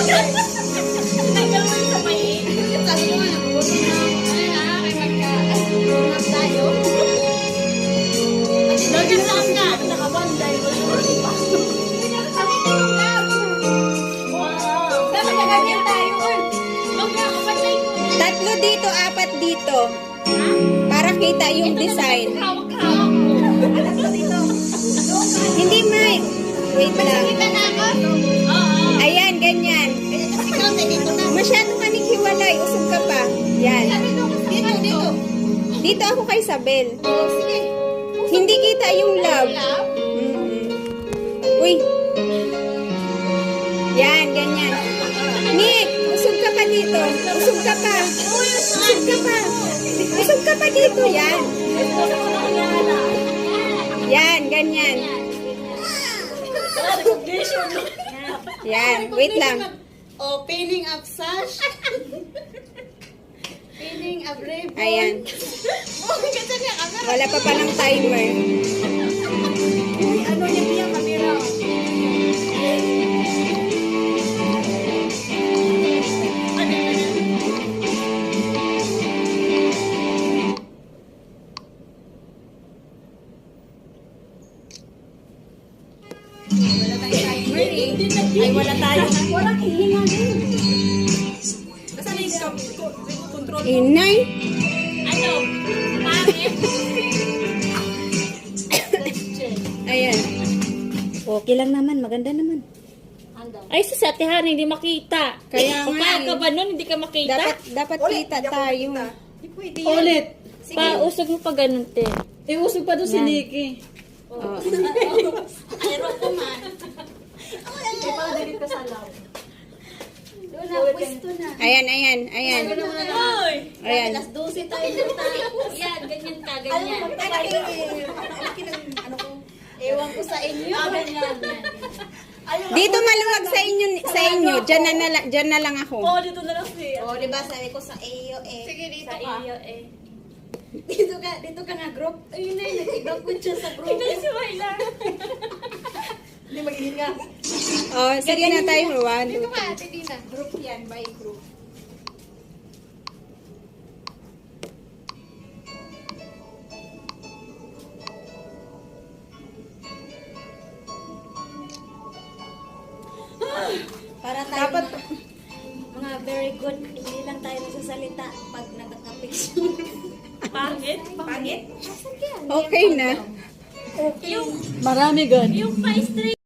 Nagawin sa may sabi mo nga, nabuto na. Ay magka-grown tayo. Lagyan lang na. Nakabanday. Dapat nagagyan tayo. Tatlo dito, apat dito. Para kita yung design. Hawak-hawak mo. Hindi, Mike. Wait lang. Kita na ako? Oo. Ayan, ganyan. Ikaw, dito na. Masyado ka hiwalay. Usog ka pa. Yan. Dito. Dito ako kay Isabel. Oh, sige. Hindi kita yung love. Love? Uy. Yan, ganyan. Nick, usog ka pa dito. Usog ka pa. Usog ka pa. Usog ka pa dito. Yan. Yan, ganyan. Yan, wait lang. Oh, pinning up sash. Pinning up ribbon. Ayan. Oh, ganda niya. Wala pa pa ng timer. Uy, ano niya niya kamera? Wala tayong timer eh. Ay, wala tayo. Walang hihinga din. Basta na yung control. Inay. Ano? Pangit? Ayan. Okay lang naman, maganda naman. Ay, sa satihan, hindi makita. Kaya O, nga paano eh. ka ba nun? Hindi ka makita? Dapat kita tayo. Ulit. Pausog mo pa ganun, te. Iusog pa doon si Nikki. Oh. Ayro ko man. Ay, pa dali ka sa law. Doon na, pwesto na. Ayan. Ay! Ayan. Alas 12 tayo punta. Yan, ganyan ka, Ano, ganyan. laki ng ano ko. Ewan ko sa inyo. Ganyan. Dito maluwag sa inyo. Diyan na lang ako. Dito na lang siya. Oh, di ba sabi ko sa iyo eh. Sige, dito Sa ka. iyo, eh. Dito ka nga group. Ayun na, nag-ibang ko siya sa group. Si Wayla. Hindi maghihinga. Oh, sige na tayo. 1, 2, Dito ka, Ate Dina. Group yan, by group. Para tayo Dapat, mga very good, hindi lang tayo nagsasalita pag nagkaka-picture. Pangit? Pangit? okay na. Yung, Marami gan. yung pa-straight.